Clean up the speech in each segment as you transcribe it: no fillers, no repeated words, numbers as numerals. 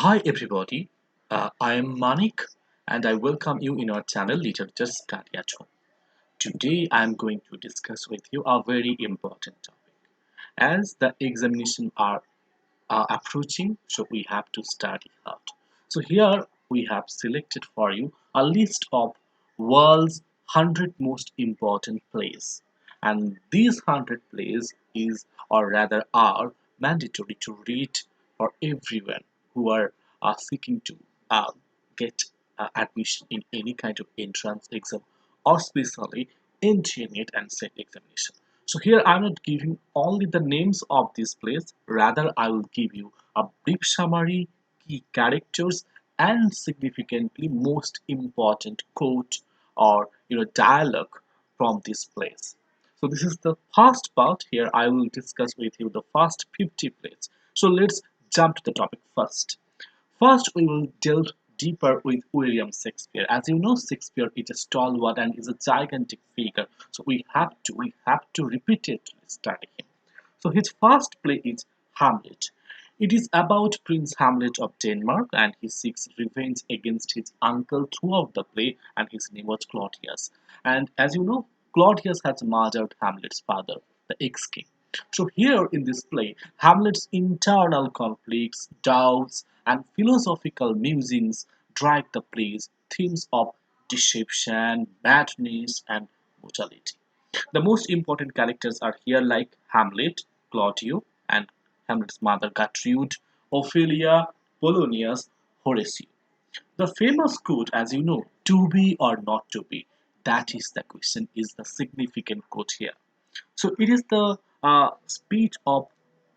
Hi everybody, I am Manik and I welcome you in our channel Literature Study at Home. Today I am going to discuss with you a very important topic. As the examination are approaching, so we have to study hard. So here we have selected for you a list of world's 100 most important plays. And these 100 plays is or rather are mandatory to read for everyone who are seeking to uh, get admission in any kind of entrance exam or especially NTA NET and SET examination. So here I'm not giving only the names of these plays, rather I will give you a brief summary, key characters and significantly most important quote or dialogue from this plays. So this is the first part. Here I will discuss with you the first 50 plays. So let's jump to the topic first. First, we will delve deeper with William Shakespeare. As you know, Shakespeare is a stalwart and is a gigantic figure. So we have to repeatedly study him. So his first play is Hamlet. It is about Prince Hamlet of Denmark and he seeks revenge against his uncle throughout the play, and his name was Claudius. And as you know, Claudius has murdered Hamlet's father, the ex-king. So here in this play, Hamlet's internal conflicts, doubts, and philosophical musings drive the play's themes of deception, madness, and mortality. The most important characters are here like Hamlet, Claudio, and Hamlet's mother Gertrude, Ophelia, Polonius, Horatio. The famous quote, as you know, to be or not to be, that is the question, is the significant quote here. So it is the speech of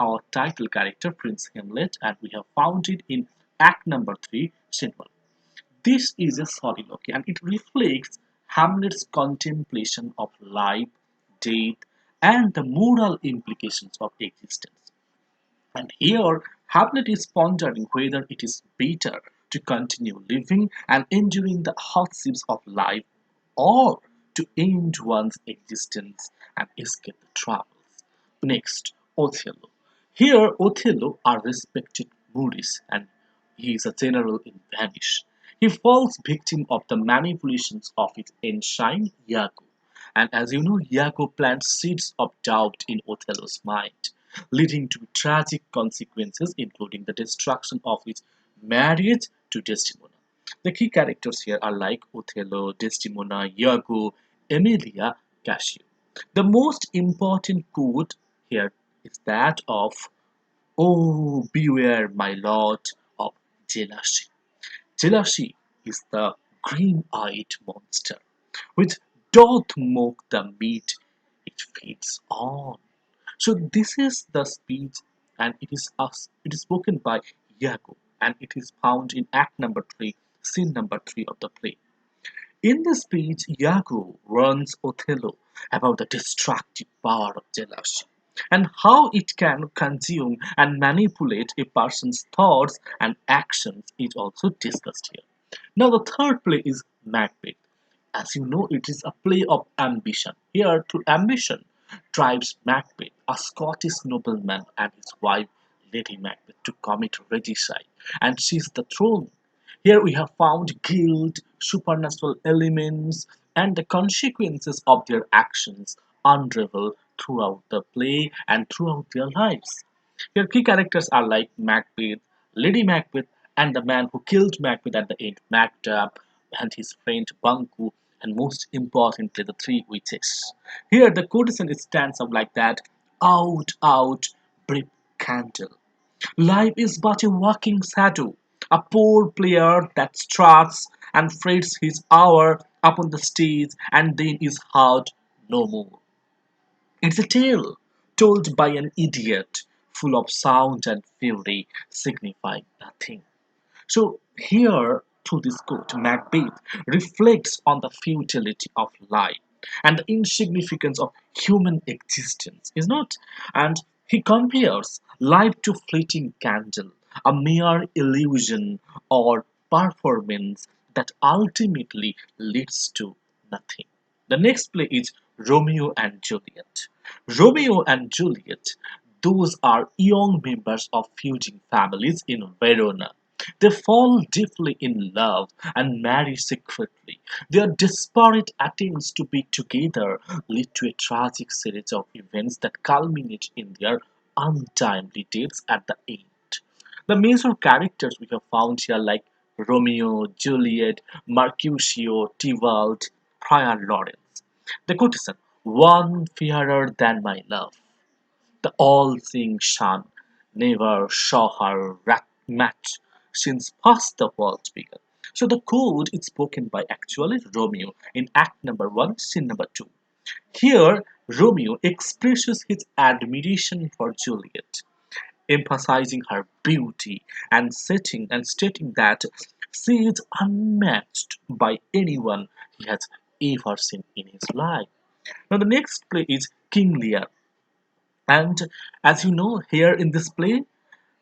our title character, Prince Hamlet, and we have found it in Act number 3, Scene 1. This is a soliloquy and it reflects Hamlet's contemplation of life, death, and the moral implications of existence. And here, Hamlet is pondering whether it is better to continue living and enduring the hardships of life or to end one's existence and escape the troubles. Next, Othello. Here, Othello, a respected Maurice, and he is a general in Venice. He falls victim of the manipulations of his ensign Iago. And as you know, Iago plants seeds of doubt in Othello's mind, leading to tragic consequences, including the destruction of his marriage to Desdemona. The key characters here are like Othello, Desdemona, Iago, Emilia, Cassio. The most important quote here is that of "Oh, beware, my lord, of jealousy." Jealousy is the green-eyed monster which doth mock the meat it feeds on. So this is the speech, and it is spoken by Iago, and it is found in Act number 3, Scene number 3 of the play. In the speech, Iago warns Othello about the destructive power of jealousy and how it can consume and manipulate a person's thoughts and actions is also discussed here. Now, the third play is Macbeth. As you know, it is a play of ambition. Here, through ambition, drives Macbeth, a Scottish nobleman, and his wife, Lady Macbeth, to commit regicide and seize the throne. Here we have found guilt, supernatural elements, and the consequences of their actions unravel throughout the play and throughout their lives. Here, key characters are like Macbeth, Lady Macbeth, and the man who killed Macbeth at the end, Macduff, and his friend Banquo, and most importantly, the three witches. Here, the quotation stands up like that: "Out, out, brief candle. Life is but a walking shadow, a poor player that struts and frets his hour upon the stage and then is heard no more. It's a tale told by an idiot, full of sound and fury, signifying nothing." So here, through this quote, Macbeth reflects on the futility of life and the insignificance of human existence, is not? And he compares life to fleeting candle, a mere illusion or performance that ultimately leads to nothing. The next play is Romeo and Juliet. Romeo and Juliet, those are young members of feuding families in Verona. They fall deeply in love and marry secretly. Their desperate attempts to be together lead to a tragic series of events that culminate in their untimely deaths at the end. The major characters we have found here like Romeo, Juliet, Mercutio, Tybalt, Friar Lawrence. The quotation, one fairer than my love. The all-seeing sun never saw her match since past the world began. So the code is spoken by actually Romeo in Act number 1, scene number 2. Here, Romeo expresses his admiration for Juliet, emphasizing her beauty and stating that she is unmatched by anyone he has ever seen in his life. Now the next play is King Lear, and as you know, here in this play,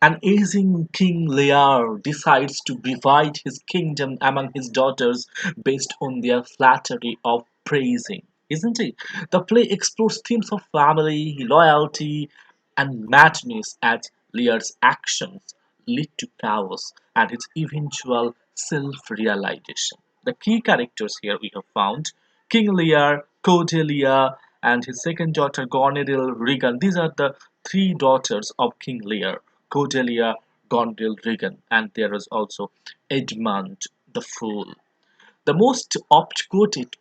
an aging King Lear decides to divide his kingdom among his daughters based on their flattery of praising, isn't it? The play explores themes of family, loyalty, and madness as Lear's actions lead to chaos and his eventual self-realization. The key characters here we have found King Lear, Cordelia, and his second daughter Goneril Regan. These are the three daughters of King Lear. Cordelia, Gondel, Regan, and there is also Edmund the Fool. The most oft-quoted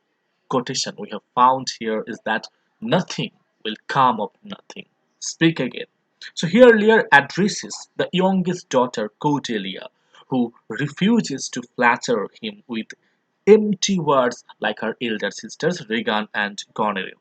quotation we have found here is that nothing will come of nothing. Speak again. So here Lear addresses the youngest daughter Cordelia, who refuses to flatter him with empty words like her elder sisters Regan and Goneril.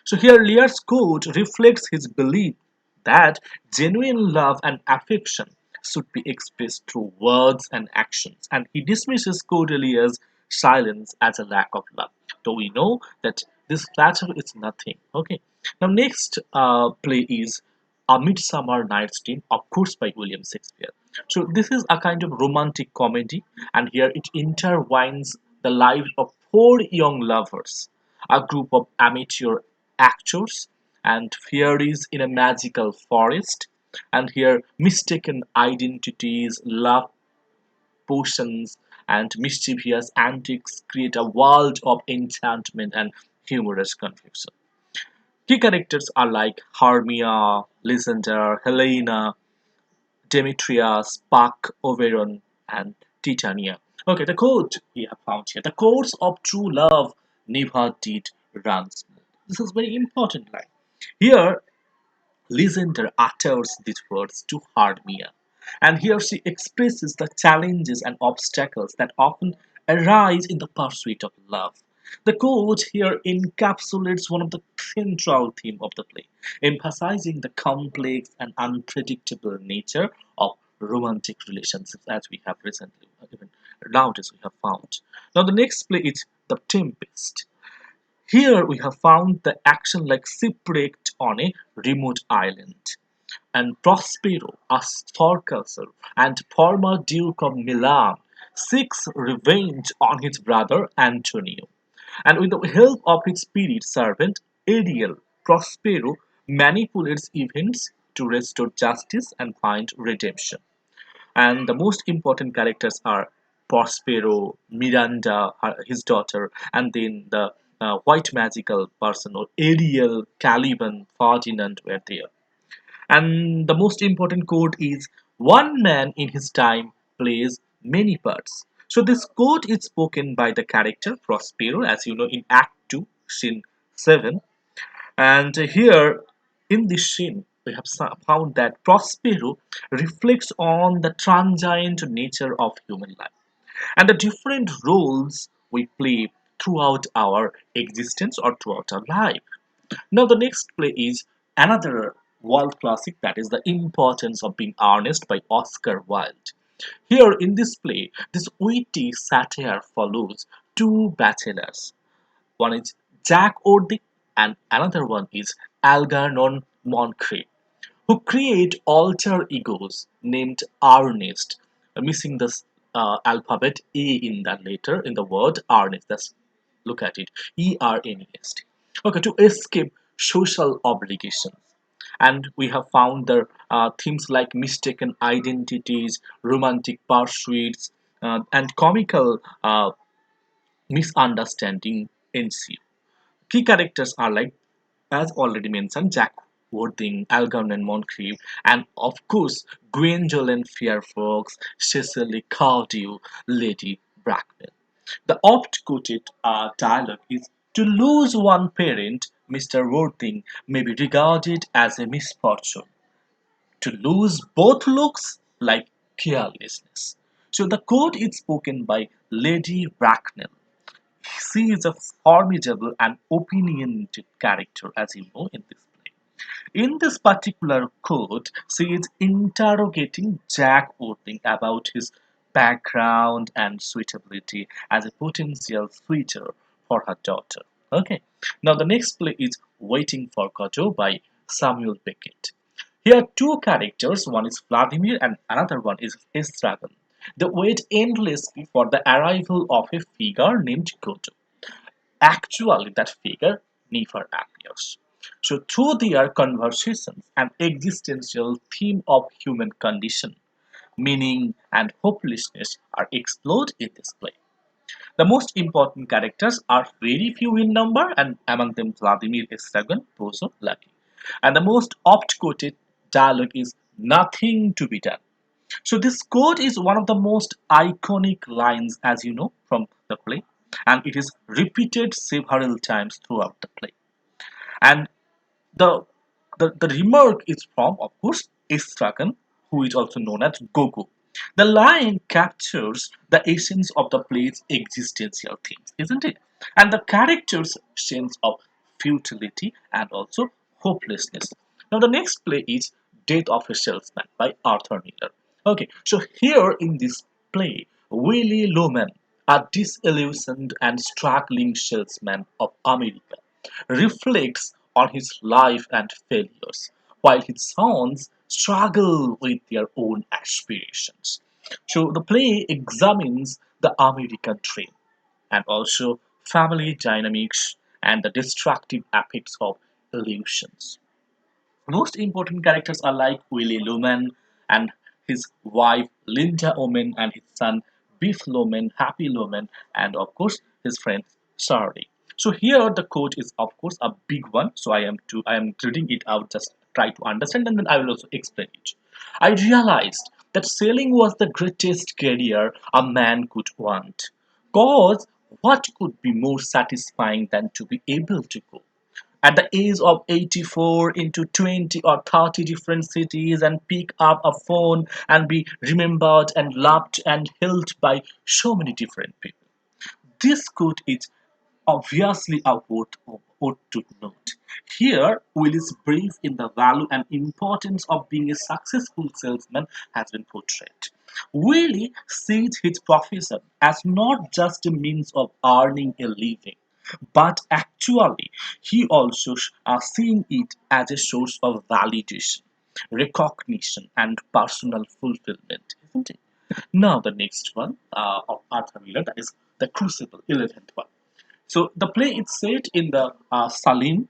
So here Lear's quote reflects his belief that genuine love and affection should be expressed through words and actions, and he dismisses Cordelia's silence as a lack of love. So we know that this flattery is nothing. Okay. Now next play is A Midsummer Night's Dream, of course by William Shakespeare. So this is a kind of romantic comedy, and here it intertwines the lives of four young lovers, a group of amateur actors, and fairies in a magical forest. And here, mistaken identities, love potions, and mischievous antics create a world of enchantment and humorous confusion. Key characters are like Hermia, Lysander, Helena, Demetria, Spark, Oberon, and Titania. Okay, the quote we have found here. The course of true love never did run smooth. This is very important line. Here, Lysander utters these words to Hermia, and here she expresses the challenges and obstacles that often arise in the pursuit of love. The quote here encapsulates one of the central themes of the play, emphasizing the complex and unpredictable nature of romantic relationships as we have recently, even nowadays we have found. Now the next play is The Tempest. Here we have found the action like shipwrecked on a remote island, and Prospero, a sorcerer and former Duke of Milan, seeks revenge on his brother Antonio. And with the help of his spirit servant Ariel, Prospero manipulates events to restore justice and find redemption. And the most important characters are Prospero, Miranda, his daughter, and then the white magical person or Ariel, Caliban, Ferdinand were there. And the most important quote is one man in his time plays many parts. So this quote is spoken by the character Prospero, as you know, in Act 2, Scene 7. And here in this scene, we have found that Prospero reflects on the transient nature of human life and the different roles we play throughout our existence or throughout our life. Now, the next play is another world classic, that is The Importance of Being Honest by Oscar Wilde. Here in this play, this witty satire follows two bachelors. One is Jack Ordick and another one is Algernon Moncrief, who create alter egos named Ernest, missing the alphabet A in that letter in the word Ernest. That's look at it, Ernest. Okay, to escape social obligations. And we have found the themes like mistaken identities, romantic pursuits, and comical misunderstanding ensue. Key characters are like, as already mentioned, Jack Worthing, Algernon Moncrief, and of course, Gwendolen Fairfax, Cecily Cardew, Lady Bracknell. The oft-quoted dialogue is, "To lose one parent, Mr. Worthing, may be regarded as a misfortune. To lose both looks like carelessness." So the quote is spoken by Lady Bracknell. She is a formidable and opinionated character, as you know, in this play. In this particular quote, she is interrogating Jack Worthing about his background and suitability as a potential suitor for her daughter. Okay. Now the next play is Waiting for Godot by Samuel Beckett. Here are two characters, one is Vladimir and another one is Estragon. They wait endlessly for the arrival of a figure named Godot. Actually, that figure never appears. So, through their conversations, an existential theme of human condition, meaning, and hopelessness are explored in this play. The most important characters are very few in number, and among them Vladimir Estragon, Bozo, Lucky. And the most oft-quoted dialogue is "Nothing to be done." So this quote is one of the most iconic lines, as you know, from the play, and it is repeated several times throughout the play. And the the remark is from, of course, Estragon, who is also known as Gogo. The line captures the essence of the play's existential themes, isn't it? And the character's sense of futility and also hopelessness. Now, the next play is Death of a Salesman by Arthur Miller. Okay, so here in this play, Willie Loman, a disillusioned and struggling salesman of America, reflects on his life and failures, while his sons struggle with their own aspirations. So the play examines the American dream and also family dynamics and the destructive effects of illusions. Most important characters are like Willie Loman and his wife Linda Omen and his son Biff Loman, Happy Loman, and of course his friend Sardi. So here the quote is of course a big one. So I am reading it out, just try to understand and then I will also explain it. I realized that sailing was the greatest career a man could want. Cause what could be more satisfying than to be able to go at the age of 84 into 20 or 30 different cities and pick up a phone and be remembered and loved and held by so many different people. This quote is obviously a word to note. Here, Will's belief in the value and importance of being a successful salesman has been portrayed. Willie sees his profession as not just a means of earning a living, but actually, he also seeing it as a source of validation, recognition, and personal fulfillment, isn't it? Now, the next one of Arthur Miller, that is The Crucible, 11th one. So the play is set in the Salim.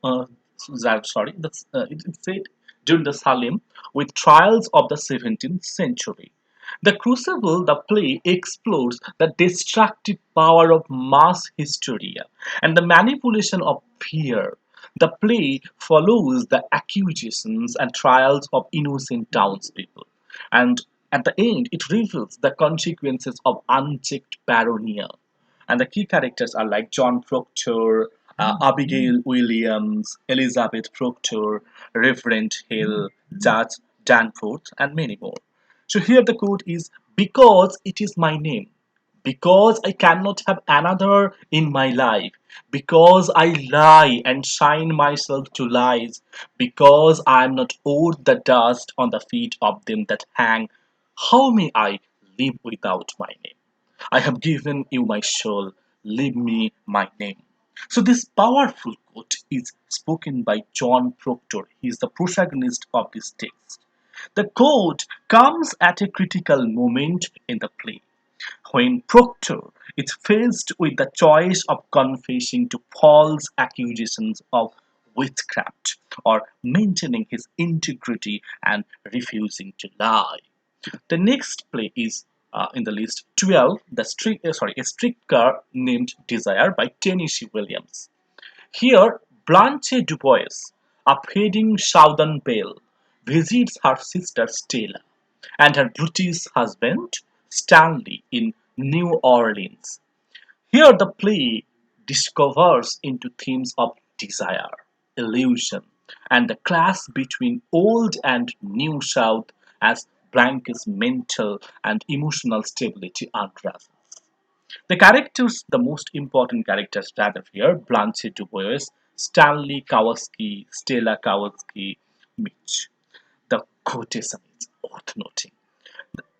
Uh, sorry, it's set during the Salim with trials of the 17th century. The Crucible, the play, explores the destructive power of mass hysteria and the manipulation of fear. The play follows the accusations and trials of innocent townspeople, and at the end, it reveals the consequences of unchecked paranoia. And the key characters are like John Proctor, Abigail Williams, Elizabeth Proctor, Reverend Hill, Judge Danforth, and many more. So here the quote is, "Because it is my name, because I cannot have another in my life, because I lie and shine myself to lies, because I am not owed the dust on the feet of them that hang, how may I live without my name? I have given you my soul, leave me my name." So this powerful quote is spoken by John Proctor. He is the protagonist of this text. The quote comes at a critical moment in the play when Proctor is faced with the choice of confessing to false accusations of witchcraft or maintaining his integrity and refusing to lie. The next play is in the list 12, a streetcar named Desire by Tennessee Williams. Here, Blanche Dubois, a fading Southern belle, visits her sister Stella and her British husband Stanley in New Orleans. Here, the play discovers into themes of desire, illusion, and the clash between old and new South as Blanche's mental and emotional stability unravels. The most important characters rather here, Blanche Dubois, Stanley Kowalski, Stella Kowalski, Mitch. The quotation is worth noting.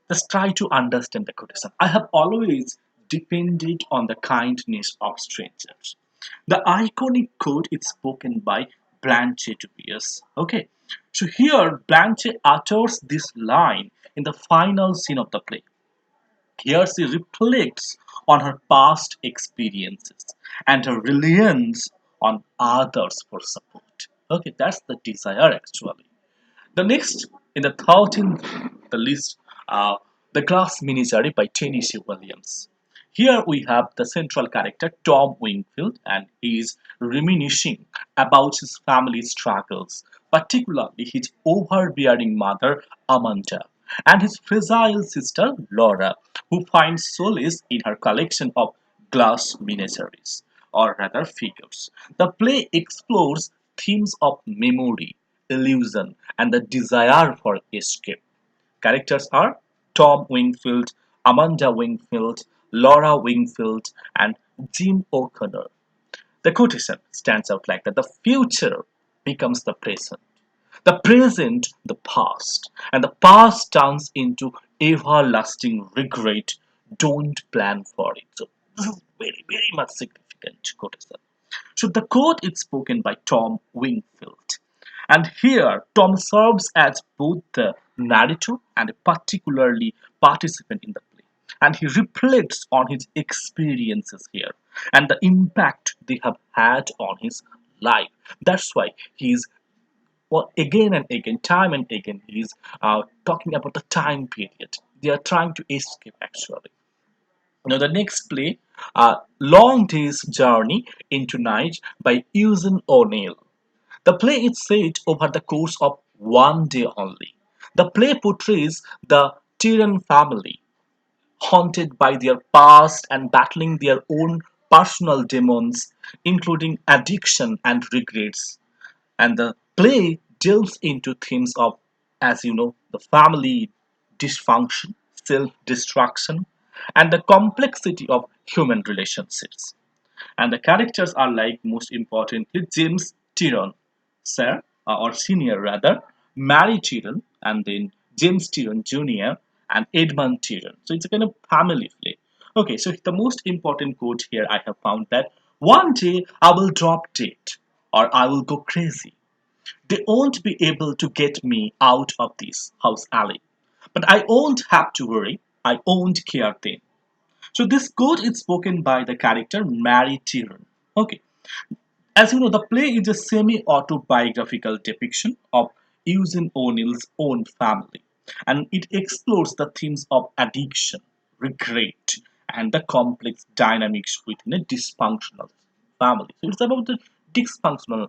Let's try to understand the quotation. I have always depended on the kindness of strangers. The iconic quote is spoken by Blanche Dubois. Okay, so here Blanche utters this line in the final scene of the play. Here she reflects on her past experiences and her reliance on others for support. Okay, that's the desire actually. The next in the 13th the list, uh, the Glass Menagerie by Tennessee Williams. Here we have the central character Tom Wingfield, and he is reminiscing about his family struggles, particularly his overbearing mother Amanda and his fragile sister Laura, who finds solace in her collection of glass miniatures, or rather figures. The play explores themes of memory, illusion, and the desire for escape. Characters are Tom Wingfield, Amanda Wingfield, Laura Wingfield, and Jim O'Connor. The quotation stands out like that: the future becomes the present the past, and the past turns into everlasting regret. Don't plan for it. So this is very, very much significant quotation. So the quote is spoken by Tom Wingfield. And here, Tom serves as both the narrator and a particularly participant in the play. And he reflects on his experiences here and the impact they have had on his life. That's why he's, well, again and again, time and again, he's talking about the time period. They are trying to escape actually. Now, the next play, Long Day's Journey into Night by Eugene O'Neill. The play is set over the course of one day only. The play portrays the Tyrion family, haunted by their past and battling their own personal demons, including addiction and regrets. And the play delves into themes of, as you know, the family dysfunction, self destruction, and the complexity of human relationships. And the characters are like, most importantly, James Tyrone, sir, or senior rather, Mary Tyrone, and then James Tyrone Jr. and Edmund Tyrone. So it's a kind of family play. Okay, so the most important quote here I have found that one day I will drop dead or I will go crazy. They won't be able to get me out of this house alley. But I won't have to worry. I won't care then. So this quote is spoken by the character Mary Tyrone. Okay, as you know, the play is a semi-autobiographical depiction of Eugene O'Neill's own family, and it explores the themes of addiction, regret, and the complex dynamics within a dysfunctional family. So it's about the dysfunctional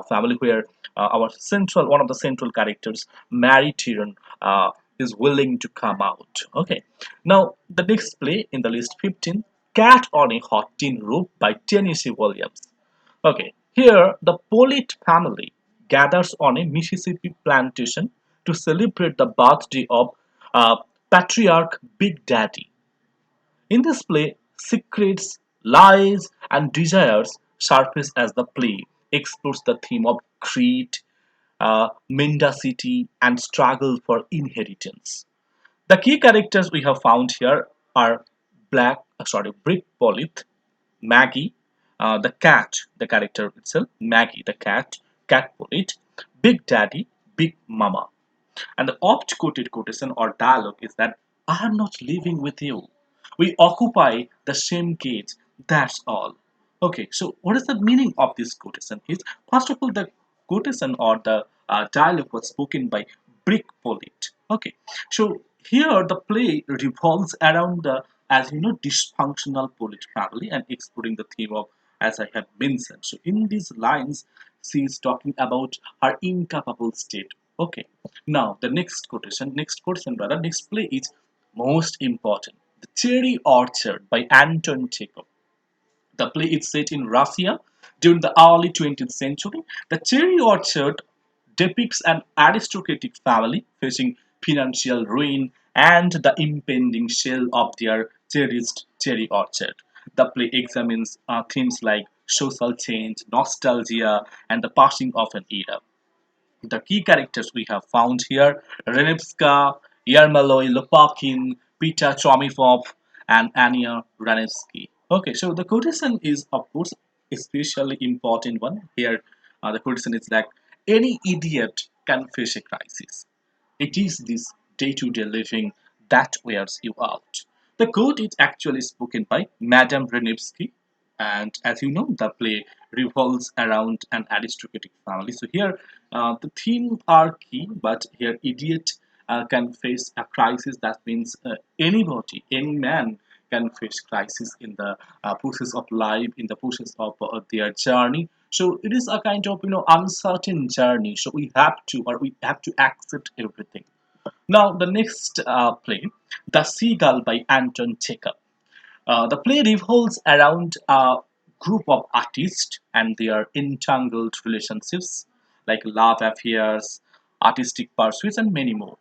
family where one of the central characters, Mary Tyrone, is willing to come out. Okay, now the next play in the list 15, Cat on a Hot Tin Roof by Tennessee Williams. Okay, here the Pollitt family gathers on a Mississippi plantation to celebrate the birthday of uh, patriarch Big Daddy. In this play, secrets, lies, and desires surface as the play explores the theme of greed, mendacity, and struggle for inheritance. The key characters we have found here are Brick Pollitt, Maggie, the cat, the character itself, Maggie, the cat, Cat Pollitt, Big Daddy, Big Mama. And the oft quoted quotation or dialogue is that I am not living with you. We occupy the same cage, that's all. Okay, so what is the meaning of this quotation? Is first of all the quotation or the dialogue was spoken by Brick Polit. Okay, so here the play revolves around the, as you know, dysfunctional Polit family and exploring the theme of, as I have mentioned. So in these lines, she is talking about her incapable state. Okay, now the next quotation rather, next play is most important. The Cherry Orchard by Anton Chekhov. The play is set in Russia during the early 20th century. The cherry orchard depicts an aristocratic family facing financial ruin and the impending sale of their cherished cherry orchard. The play examines themes like social change, nostalgia, and the passing of an era. The key characters we have found here: Renevska, Yermoloi Lopakin, Peter Chomifov, and Anya Ranevsky. Okay, so the quotation is, of course, especially important one. Here, the quotation is like, any idiot can face a crisis. It is this day-to-day living that wears you out. The quote is actually spoken by Madame Renevsky, and as you know, the play revolves around an aristocratic family. So here, the theme are key, but here, idiot can face a crisis. That means anybody, any man can face crisis in the process of life, in the process of their journey. So it is a kind of uncertain journey. So we have to accept everything. Now the next play, The Seagull by Anton Chekhov. The play revolves around a group of artists and their entangled relationships, like love affairs, artistic pursuits, and many more.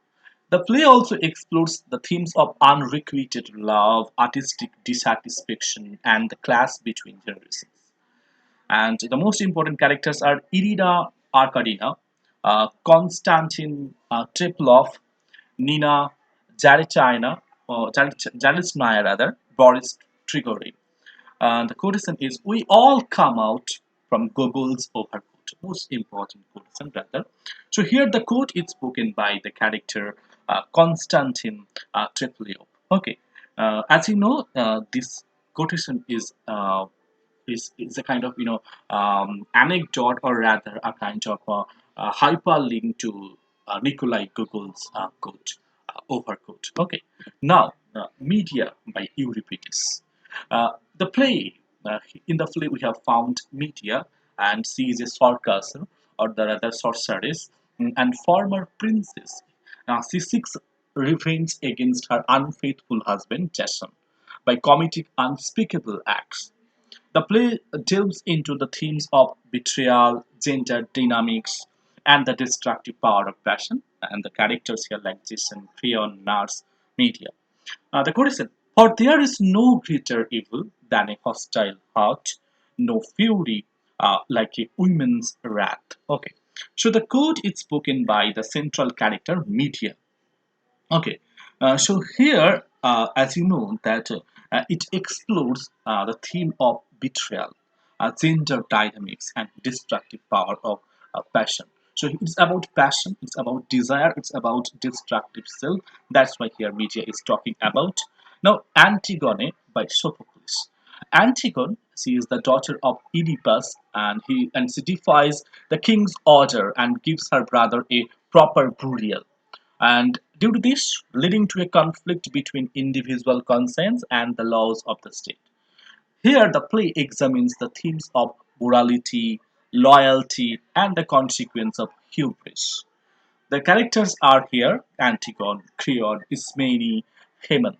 The play also explores the themes of unrequited love, artistic dissatisfaction, and the clash between generations. And the most important characters are Irina Arkadina, Konstantin Triplov, Nina Jarechina, Jarechnya rather, Boris Trigorin. And the quotation is, we all come out from Gogol's overcoat. Most important quotation rather. So here the quote is spoken by the character Konstantin Treplev. Okay. As you know, this quotation is a kind of anecdote, or rather a kind of hyperlink to Nikolai Gogol's overcoat. Okay, now Media by Euripides. The play in the play we have found Media, and she is a sorcerer, or the rather sorceress, and former princess. Now she seeks revenge against her unfaithful husband Jason by committing unspeakable acts. The play delves into the themes of betrayal, gender dynamics, and the destructive power of passion. And the characters here, like Jason, Creon, Nars, Media. The quote is, for there is no greater evil than a hostile heart, no fury like a woman's wrath. Okay. So the quote is spoken by the central character, Media. Okay, so here, as you know, that it explores the theme of betrayal, gender dynamics, and destructive power of passion. So it's about passion, it's about desire, it's about destructive self. That's why here media is talking about. Now, Antigone by Sophocles. Antigone, she is the daughter of Oedipus, and she defies the king's order and gives her brother a proper burial, and due to this leading to a conflict between individual conscience and the laws of the state. Here the play examines the themes of morality, loyalty, and the consequence of hubris. The characters are here Antigone, Creon, Ismene, Haman.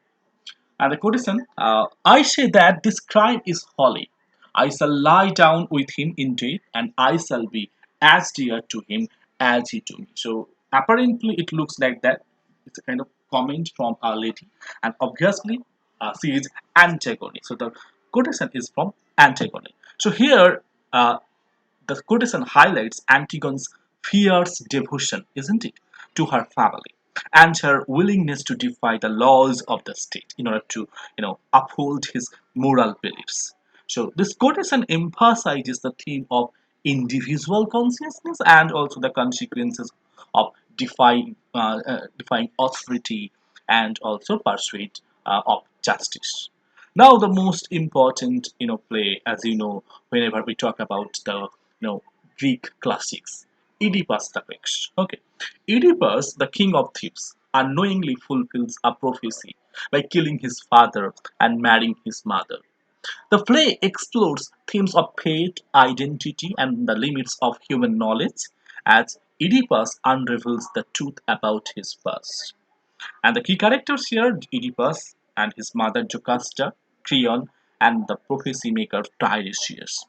And the quotation, I say that this crime is holy. I shall lie down with him in death, and I shall be as dear to him as he to me. So apparently, it looks like that. It's a kind of comment from Our Lady, and obviously, she is Antigone. So the quotation is from Antigone. So here, the quotation highlights Antigone's fierce devotion, isn't it, to her family, and her willingness to defy the laws of the state in order to, uphold his moral beliefs. So this quotation emphasizes the theme of individual consciousness and also the consequences of defying authority and also pursuit of justice. Now the most important play, as you know, whenever we talk about the Greek classics, Oedipus the Greek. Okay, Oedipus, the king of Thebes, unknowingly fulfills a prophecy by killing his father and marrying his mother. The play explores themes of fate, identity, and the limits of human knowledge as Oedipus unravels the truth about his past. And the key characters here, Oedipus and his mother Jocasta, Creon, and the prophecy maker Tiresias.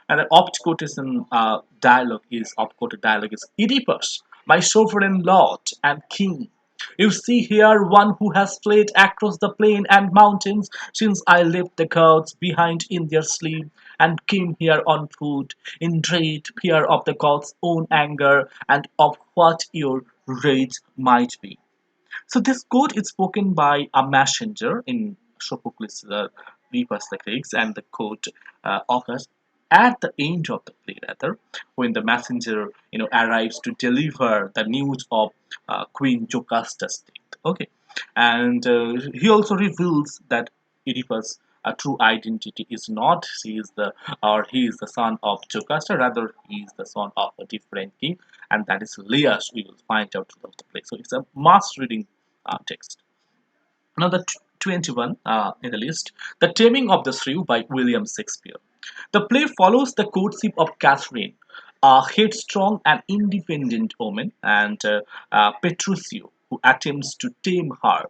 And the oft-quoted dialogue is Oedipus, my sovereign lord and king. You see here one who has fled across the plain and mountains since I left the gods behind in their sleep and came here on foot in dread fear of the gods' own anger and of what your rage might be. So this quote is spoken by a messenger in Sophocles' Oedipus the Greeks, and the quote occurs at the end of the play, rather, when the messenger arrives to deliver the news of Queen Jocasta's death. Okay, and he also reveals that Oedipus' true identity is not he is the son of Jocasta, rather he is the son of a different king, and that is Leas. We will find out throughout the play. So it's a must reading text. Now, the 21 in the list, The Taming of the Shrew by William Shakespeare. The play follows the courtship of Catherine, a headstrong and independent woman, and Petruchio, who attempts to tame her.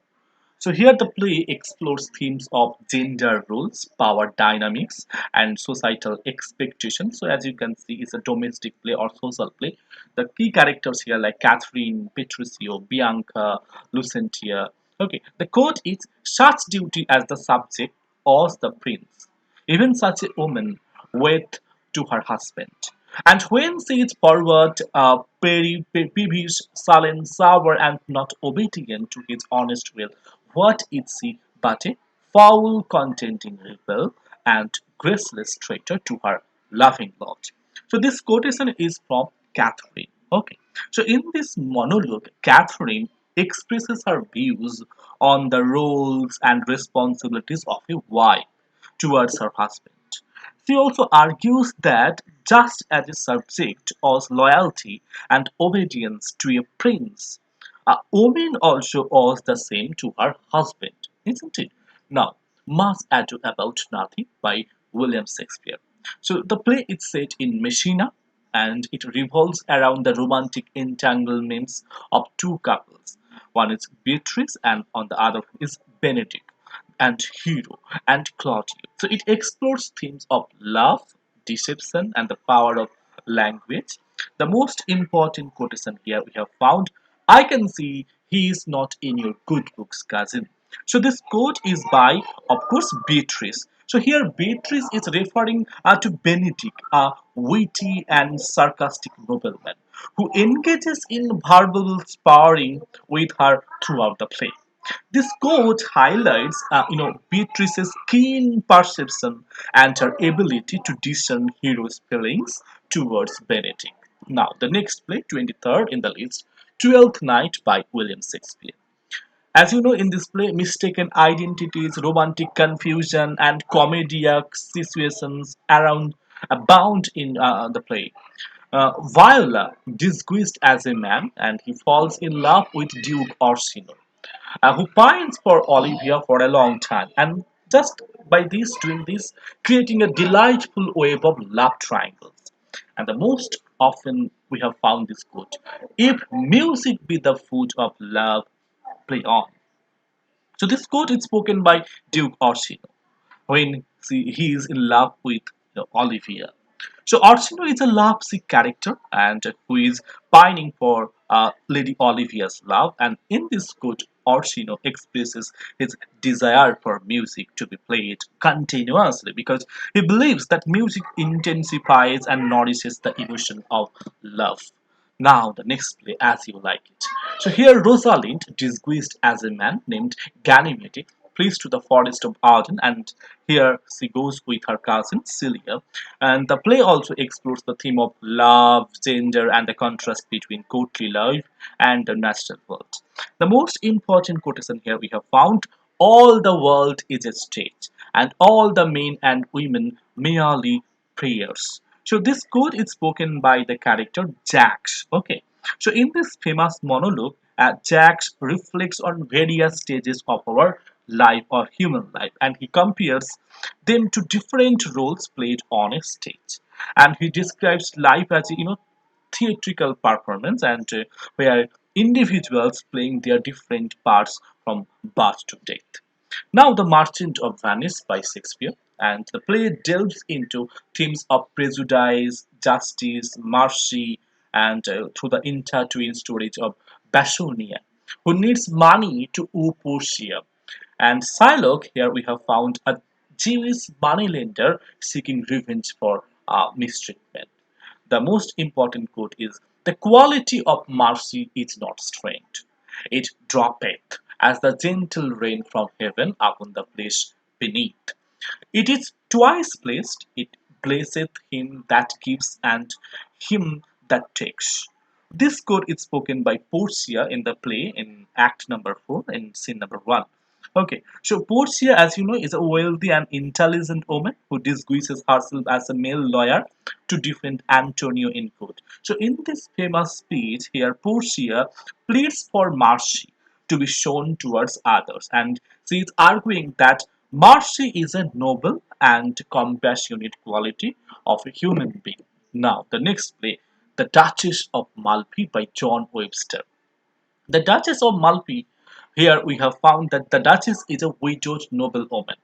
So here the play explores themes of gender roles, power dynamics, and societal expectations. So as you can see, it's a domestic play or social play. The key characters here like Catherine, Petruchio, Bianca, Lucentia. Okay, the quote is such duty as the subject owes the prince. Even such a woman wed to her husband. And when she is forward, peevish, sullen, sour, and not obedient to his honest will, what is she but a foul, contending rebel and graceless traitor to her loving lord? So this quotation is from Catherine. Okay. So in this monologue, Catherine expresses her views on the roles and responsibilities of a wife towards her husband. She also argues that just as a subject owes loyalty and obedience to a prince, a woman also owes the same to her husband, isn't it? Now, Must Ado About Nothing by William Shakespeare. So the play is set in Messina and it revolves around the romantic entanglements of two couples. One is Beatrice and on the other is Benedict and Hero and Claudio. So it explores themes of love, deception, and the power of language. The most important quotation here we have found, I can see he is not in your good books, cousin. So this quote is by, of course, Beatrice. So here Beatrice is referring to Benedict, a witty and sarcastic nobleman who engages in verbal sparring with her throughout the play. This quote highlights, Beatrice's keen perception and her ability to discern Hero's feelings towards Benedict. Now, the next play, 23rd in the list, Twelfth Night by William Shakespeare. As you know, in this play, mistaken identities, romantic confusion, and comedic situations abound in the play. Viola, disguised as a man, and he falls in love with Duke Orsino, who pines for Olivia for a long time, and just by this doing this, creating a delightful web of love triangles. And the most often we have found this quote: "If music be the food of love, play on." So this quote is spoken by Duke Orsino when he is in love with Olivia. So Orsino is a lovesick character and who is pining for Lady Olivia's love. And in this quote, Orsino expresses his desire for music to be played continuously because he believes that music intensifies and nourishes the emotion of love. Now, the next play, As You Like It. So here, Rosalind, disguised as a man named Ganymede, flees to the forest of Arden, and here she goes with her cousin Celia. And the play also explores the theme of love, gender, and the contrast between courtly life and the natural world. The most important quotation here we have found: "All the world is a stage, and all the men and women merely prayers. So this quote is spoken by the character Jax. Okay. So in this famous monologue, Jax reflects on various stages of our life or human life, and he compares them to different roles played on a stage. And he describes life as theatrical performance, and where individuals playing their different parts from birth to death. Now, The Merchant of Venice by Shakespeare, and the play delves into themes of prejudice, justice, mercy, and through the intertwined stories of Bassonia, who needs money to woo Portia. And Shylock, here we have found a Jewish moneylender seeking revenge for mistreatment. The most important quote is, "The quality of mercy is not strained. It droppeth as the gentle rain from heaven upon the flesh beneath. It is twice blessed, it blesseth him that gives and him that takes." This quote is spoken by Portia in the play in Act number 4 in scene number 1. Okay, so Portia, as you know, is a wealthy and intelligent woman who disguises herself as a male lawyer to defend Antonio in court. So, in this famous speech here, Portia pleads for mercy to be shown towards others, and she is arguing that mercy is a noble and compassionate quality of a human being. Now, the next play, The Duchess of Malfi by John Webster. The Duchess of Malfi, here we have found that the Duchess is a widowed noblewoman,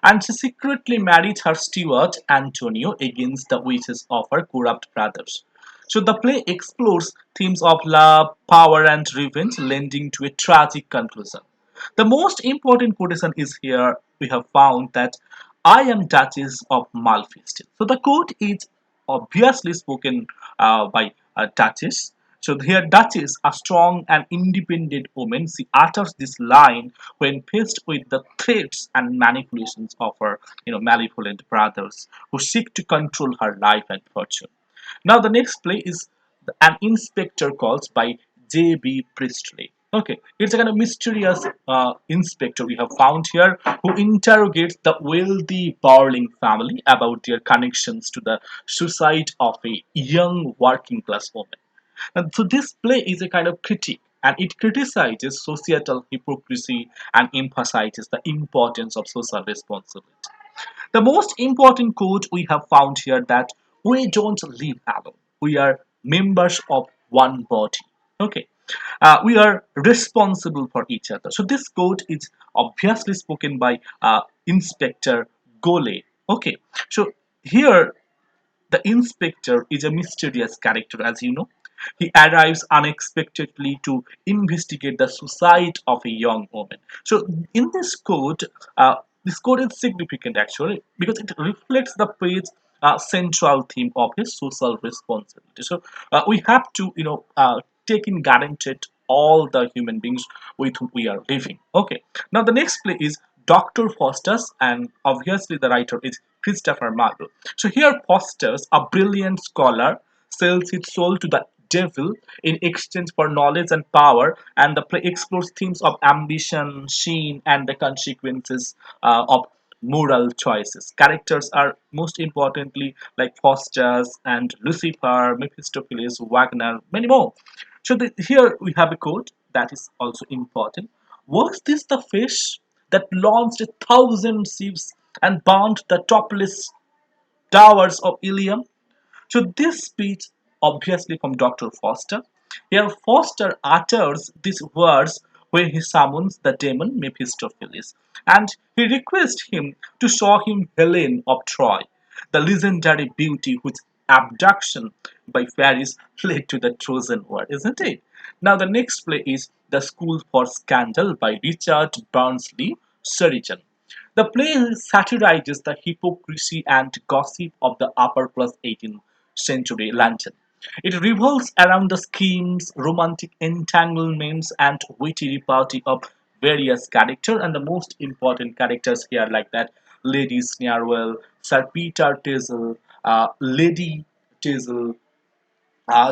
and she secretly married her steward Antonio against the wishes of her corrupt brothers. So the play explores themes of love, power, and revenge, leading to a tragic conclusion. The most important quotation is here we have found that I am Duchess of Malfi still. So the quote is obviously spoken by a Duchess. So here Duchess, a strong and independent woman, she utters this line when faced with the threats and manipulations of her, malevolent brothers who seek to control her life and fortune. Now the next play is An Inspector Calls by J.B. Priestley. Okay, it's a kind of mysterious inspector we have found here who interrogates the wealthy Barling family about their connections to the suicide of a young working class woman. And so this play is a kind of critique, and it criticizes societal hypocrisy and emphasizes the importance of social responsibility. The most important quote we have found here that we don't live alone. We are members of one body. Okay. We are responsible for each other. So this quote is obviously spoken by Inspector Gole. Okay. So here the inspector is a mysterious character, as you know. He arrives unexpectedly to investigate the suicide of a young woman. So, in this code is significant actually because it reflects the play's central theme of his social responsibility. So, we have to, take in guaranteed all the human beings with whom we are living. Okay. Now, the next play is Dr. Faustus, and obviously the writer is Christopher Marlowe. So here Faustus, a brilliant scholar, sells his soul to the devil in exchange for knowledge and power, and the play explores themes of ambition, sin, and the consequences of moral choices. Characters are most importantly like Faustus and Lucifer, Mephistopheles, Wagner, many more. So here we have a quote that is also important. Was this the fish that launched 1,000 ships and burned the topless towers of Ilium? So this speech, obviously from Dr. Foster. Here Foster utters these words when he summons the demon Mephistopheles, and he requests him to show him Helen of Troy, the legendary beauty whose abduction by fairies led to the Trojan War, isn't it? Now the next play is The School for Scandal by Richard Burnsley Sheridan. The play satirizes the hypocrisy and gossip of the upper class 18th century London. It revolves around the schemes, romantic entanglements, and witty repartee of various characters, and the most important characters here like that Lady Snarwell, Sir Peter Tezel, Lady Tezel,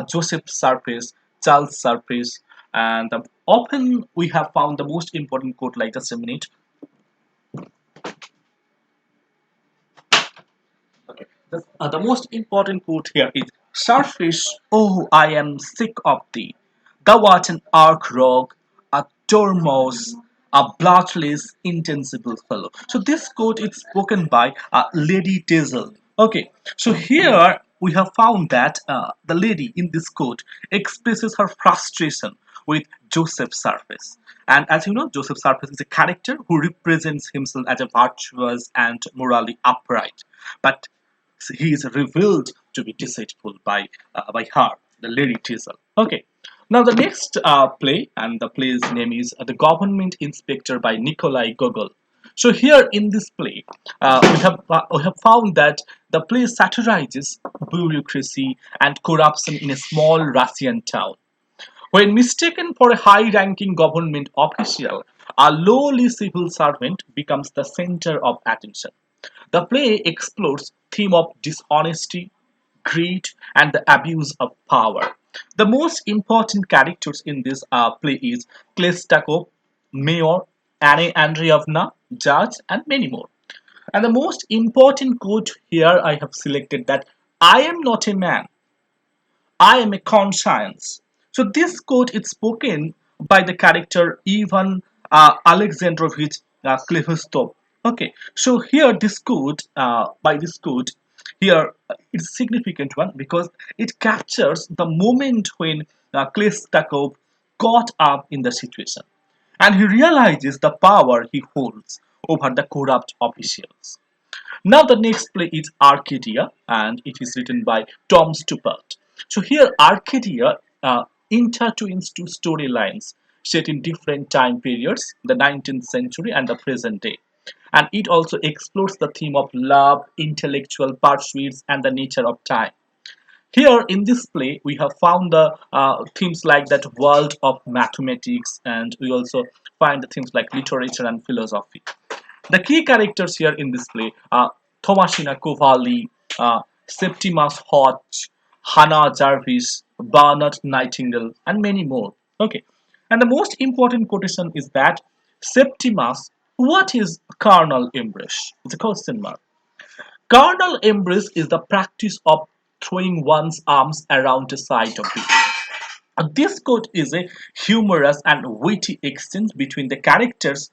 Joseph Surface, Charles Surface, and often we have found the most important quote like just a minute. The most important quote here is Starfish, oh, I am sick of thee. Thou art an arch rogue, a dormouse, a bloodless, insensible fellow. So this quote is spoken by Lady Dazzle. Okay, so here we have found that the lady in this quote expresses her frustration with Joseph Surface. And as you know, Joseph Surface is a character who represents himself as a virtuous and morally upright. But he is revealed to be deceitful by her, the Lady Teasel. Okay. Now the next play, and the play's name is The Government Inspector by Nikolai Gogol. So here in this play, we have found that the play satirizes bureaucracy and corruption in a small Russian town. When mistaken for a high-ranking government official, a lowly civil servant becomes the center of attention. The play explores theme of dishonesty, greed, and the abuse of power. The most important characters in this play is Klestakov, Mayor, Anna Andreevna, Judge, and many more. And the most important quote here I have selected that I am not a man, I am a conscience. So this quote is spoken by the character Ivan Alexandrovich Klevostov. Okay, so here this quote, by this quote, here it's a significant one because it captures the moment when Klestakov caught up in the situation and he realizes the power he holds over the corrupt officials. Now the next play is Arcadia and it is written by Tom Stoppard. So here Arcadia intertwines two storylines set in different time periods, the 19th century and the present day. And it also explores the theme of love, intellectual pursuits, and the nature of time. Here in this play, we have found the themes like that world of mathematics, and we also find the themes like literature and philosophy. The key characters here in this play are Thomasina Kovalli, Septimus Hodge, Hannah Jarvis, Bernard Nightingale, and many more. Okay, and the most important quotation is that Septimus, what is carnal embrace? It's a question mark. Carnal embrace is the practice of throwing one's arms around the side of it. This quote is a humorous and witty exchange between the characters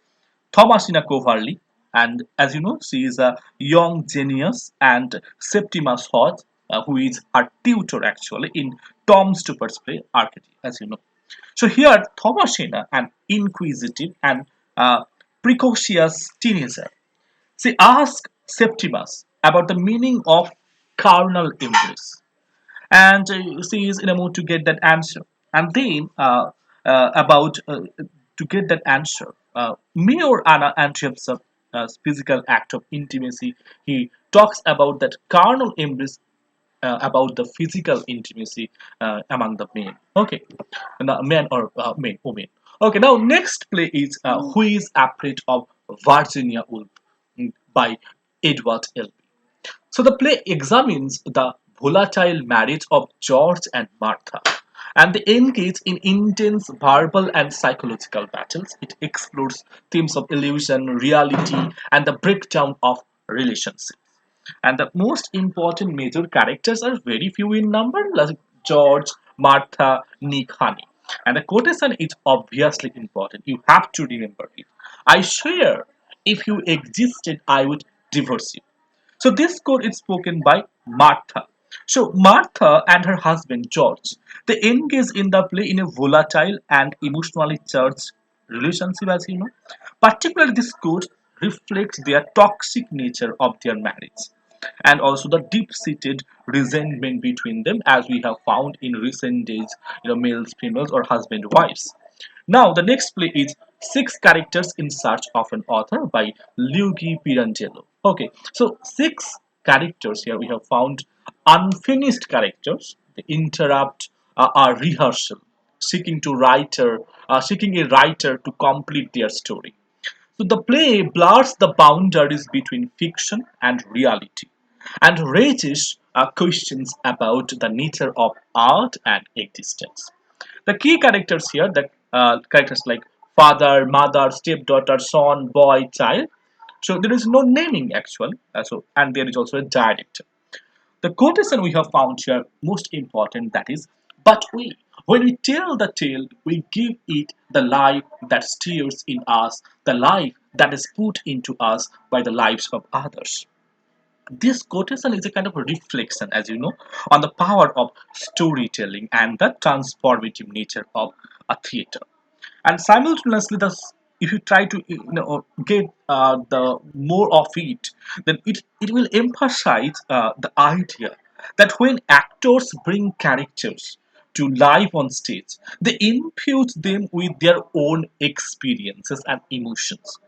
Thomasina Coverly, and as you know, she is a young genius, and Septimus Hodge, who is her tutor actually in Tom Stoppard's play Arcady, as you know. So here, Thomasina, an inquisitive and precocious teenager, she asks Septimus about the meaning of carnal embrace and she is in a mood to get that answer and then about to get that answer Mayor Anna Andreev's physical act of intimacy, he talks about that carnal embrace about the physical intimacy among the men. Okay, now men or men, women. Okay, now next play is Who is Afraid of Virginia Woolf by Edward L. So the play examines the volatile marriage of George and Martha, and they engage in intense verbal and psychological battles. It explores themes of illusion, reality, and the breakdown of relationships. And the most important major characters are very few in number, like George, Martha, Nick, Honey. And the quotation is obviously important. You have to remember it. I swear, if you existed, I would divorce you. So this quote is spoken by Martha. So Martha and her husband George, they engage in the play in a volatile and emotionally charged relationship, as you know. Particularly, this quote reflects their toxic nature of their marriage and also the deep-seated resentment between them, as we have found in recent days, males, females, or husband, wives. Now, the next play is Six Characters in Search of an Author by Luigi Pirandello. Okay, so six characters here we have found unfinished characters. They interrupt our rehearsal, seeking a writer to complete their story. So the play blurs the boundaries between fiction and reality and raises questions about the nature of art and existence. The key characters here, the characters like father, mother, stepdaughter, son, boy, child. So there is no naming actually. And there is also a director. The quotation we have found here most important, that is, but when we tell the tale, we give it the life that stirs in us, the life that is put into us by the lives of others. This quotation is a kind of a reflection, as you know, on the power of storytelling and the transformative nature of a theater. And simultaneously, if you try to get the more of it, then it will emphasize the idea that when actors bring characters to life on stage, they infuse them with their own experiences and emotions,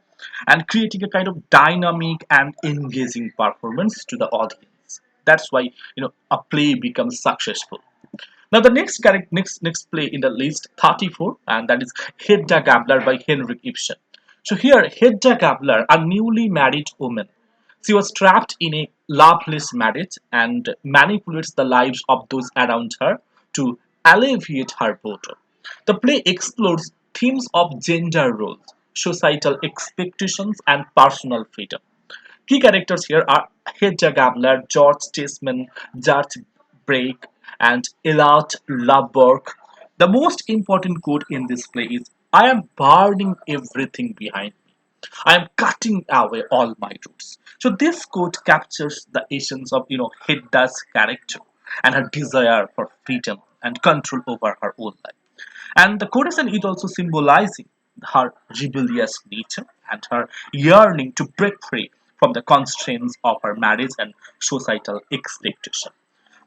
and creating a kind of dynamic and engaging performance to the audience. That's why a play becomes successful. Now the next play in the list, 34, and that is Hedda Gabler by Henrik Ibsen. So here Hedda Gabler, a newly married woman, she was trapped in a loveless marriage and manipulates the lives of those around her to alleviate her boredom. The play explores themes of gender roles, societal expectations, and personal freedom. Key characters here are Hedda Gabler, George Chessman, George Brake, and Elad Lovborg. The most important quote in this play is, I am burning everything behind me. I am cutting away all my roots. So this quote captures the essence of Hedda's character and her desire for freedom and control over her own life. And the quotation is also symbolizing her rebellious nature and her yearning to break free from the constraints of her marriage and societal expectation.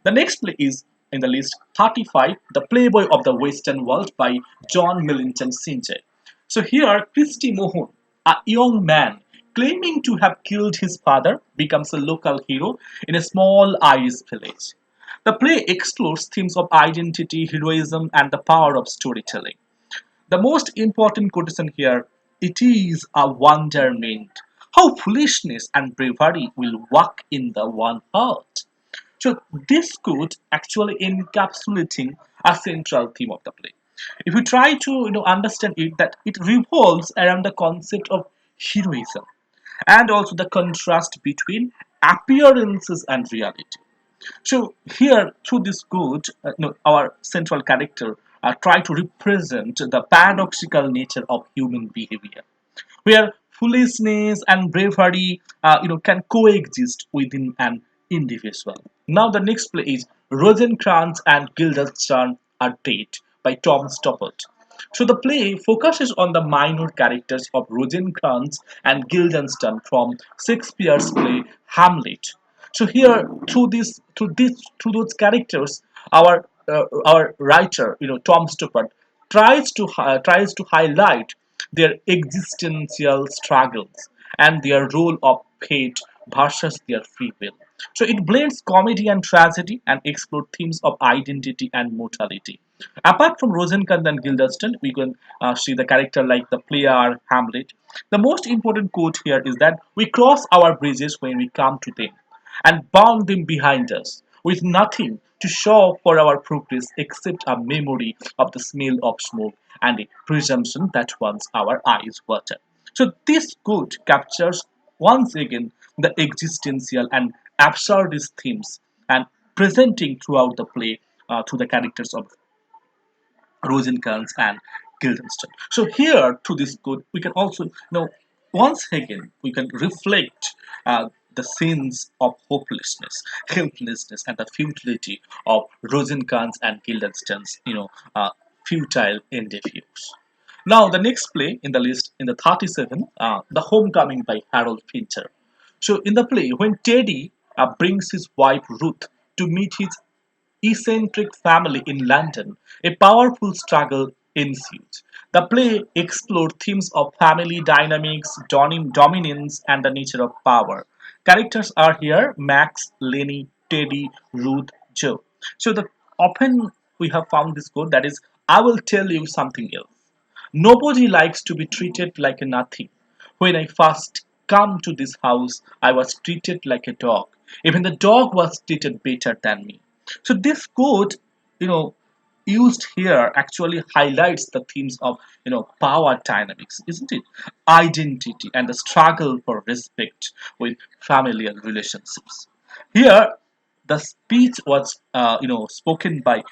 The next play is in the list, 35, The Playboy of the Western World by John Millington Synge. So here, Christy Mohan, a young man claiming to have killed his father, becomes a local hero in a small Irish village. The play explores themes of identity, heroism, and the power of storytelling. The most important quotation here, it is a wonderment how foolishness and bravery will walk in the one heart. So this could actually encapsulating a central theme of the play. If you try to understand it, that it revolves around the concept of heroism and also the contrast between appearances and reality. So here, through this quote, our central character try to represent the paradoxical nature of human behavior, where foolishness and bravery, can coexist within an individual. Now the next play is Rosencrantz and Guildenstern Are Dead by Tom Stoppard. So the play focuses on the minor characters of Rosencrantz and Guildenstern from Shakespeare's play Hamlet. So here, through those characters, our writer, Tom Stoppard, tries to highlight their existential struggles and their role of fate versus their free will. So it blends comedy and tragedy and explores themes of identity and mortality. Apart from Rosencrantz and Guildenstern, we can see the character like the player Hamlet. The most important quote here is that we cross our bridges when we come to them and burn them behind us, with nothing to show for our progress except a memory of the smell of smoke and a presumption that once our eyes water. So this quote captures once again the existential and absurdist themes and presenting throughout the play to the characters of Rosencrantz and Guildenstern. So here, through this quote, we can also, once again, we can reflect the sins of hopelessness, helplessness, and the futility of Rosencrantz and Guildenstern's, futile endeavors. Now, the next play in the list, in the 37, The Homecoming by Harold Pinter. So, in the play, when Teddy brings his wife Ruth to meet his eccentric family in London, a powerful struggle ensues. The play explored themes of family dynamics, dominance, and the nature of power. Characters are here Max, Lenny, Teddy, Ruth, Joe. So the often we have found this quote, that is, I will tell you something else. Nobody likes to be treated like a nothing. When I first come to this house, I was treated like a dog. Even the dog was treated better than me. So this quote, you know, used here actually highlights the themes of power dynamics, isn't it? Identity and the struggle for respect with familial relationships. Here, The speech was, spoken by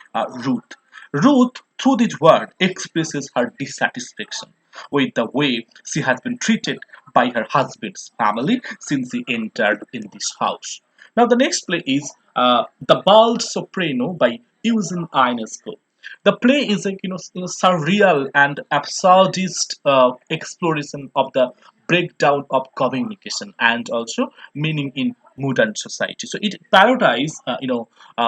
Ruth. Ruth, through this word, expresses her dissatisfaction with the way she has been treated by her husband's family since he entered in this house. Now, the next play is The Bald Soprano by Eugene Ionesco. The play is a surreal and absurdist exploration of the breakdown of communication and also meaning in modern society. So it parodies,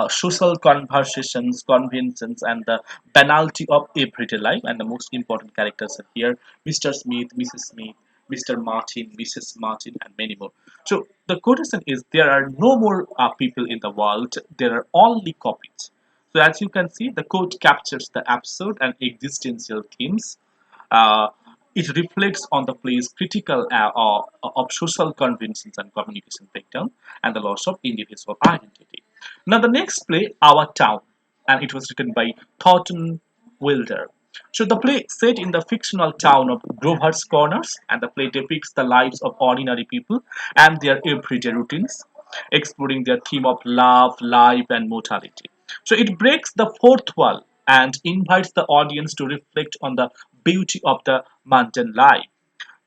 social conversations, conventions, and the banality of everyday life. And the most important characters are here: Mr. Smith, Mrs. Smith, Mr. Martin, Mrs. Martin, and many more. So the quotation is: there are no more people in the world; there are only copies. So as you can see, the quote captures the absurd and existential themes. Uh, it reflects on the play's critical of social conventions and communication breakdown and the loss of individual identity. Now the next play, Our Town, and it was written by Thornton Wilder. So the play set in the fictional town of Grover's Corners, and the play depicts the lives of ordinary people and their everyday routines, exploring their theme of love, life, and mortality. So it breaks the fourth wall and invites the audience to reflect on the beauty of the mundane life.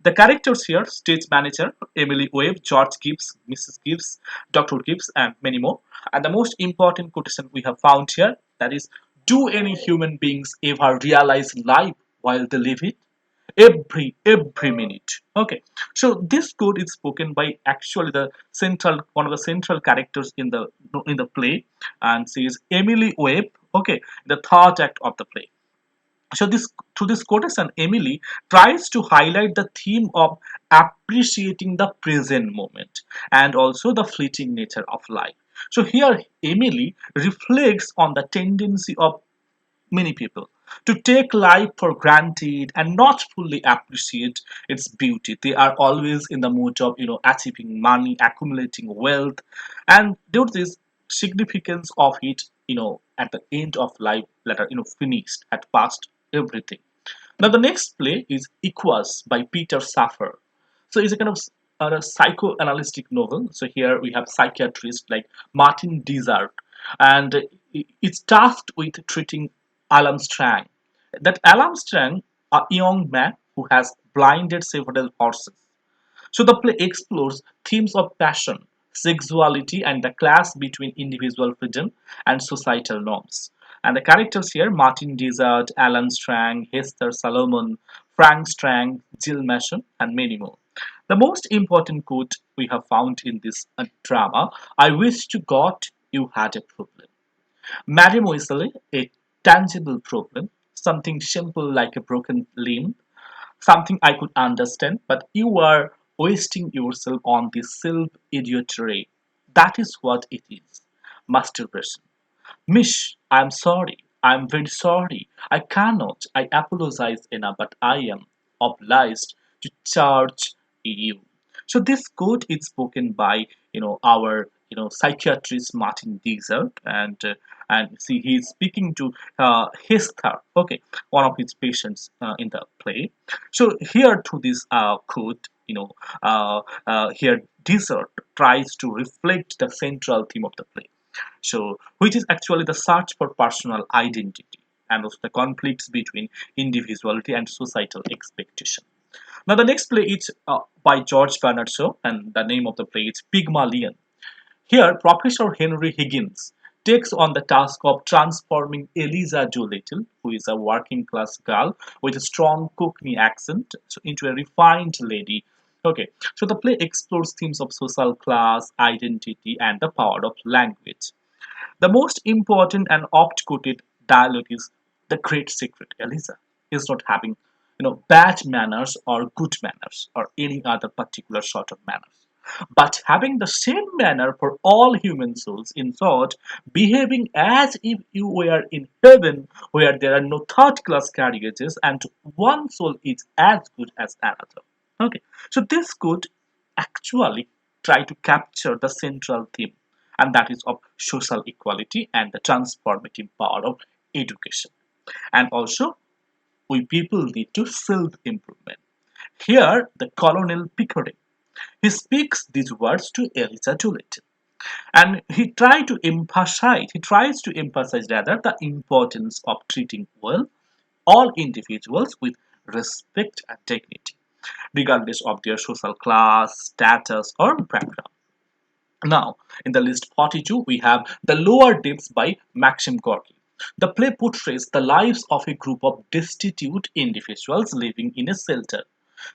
The characters here: stage manager Emily Webb, George Gibbs, Mrs. Gibbs, Dr. Gibbs, and many more. And the most important quotation we have found here, that is, do any human beings ever realize life while they live it? Every minute. Okay, so this quote is spoken by actually the central one of the central characters in the play, and she is Emily Webb. Okay, the third act of the play. So this through this quotation, Emily tries to highlight the theme of appreciating the present moment and also the fleeting nature of life. So here Emily reflects on the tendency of many people to take life for granted and not fully appreciate its beauty. They are always in the mood of achieving money, accumulating wealth, and due to this significance of it, at the end of life later finished, had passed everything. Now the next play is Equus by Peter Safar. So it's a kind of a psychoanalytic novel. So here we have psychiatrists like Martin Desart, and it's tasked with treating Alan Strang. That Alan Strang, a young man who has blinded several horses. So the play explores themes of passion, sexuality, and the clash between individual freedom and societal norms. And the characters here: Martin Desert, Alan Strang, Hester Salomon, Frank Strang, Jill Mason, and many more. The most important quote we have found in this drama: I wish to God you had a problem. Mademoiselle, a tangible problem, something simple like a broken limb, something I could understand, but you are wasting yourself on this self idiotry. That is what it is. Masturbation. Miss, I'm sorry. I'm very sorry. I cannot. I apologize enough, but I am obliged to charge you. So this quote is spoken by our psychiatrist Martin Desert, and see he is speaking to Hester, okay, one of his patients in the play. So here through this quote, here Desert tries to reflect the central theme of the play, so which is actually the search for personal identity and also the conflicts between individuality and societal expectation. Now the next play is by George Bernard Shaw, and the name of the play is Pygmalion. Here Professor Henry Higgins takes on the task of transforming Eliza Doolittle, who is a working class girl with a strong Cockney accent, so into a refined lady. Okay, so the play explores themes of social class, identity, and the power of language. The most important and oft-quoted dialogue is: "The great secret, Eliza, is not having, bad manners or good manners or any other particular sort of manners, but having the same manner for all human souls. In short, behaving as if you were in heaven, where there are no third-class carriages, and one soul is as good as another." Okay, so this could actually try to capture the central theme, and that is of social equality and the transformative power of education. And also, we people need to self improvement. Here, the Colonel Pickering, he speaks these words to Eliza Doolittle. And he tries to emphasize rather the importance of treating well all individuals with respect and dignity, regardless of their social class, status, or background. Now, in the list 42, we have The Lower Depths by Maxim Gorky. The play portrays the lives of a group of destitute individuals living in a shelter.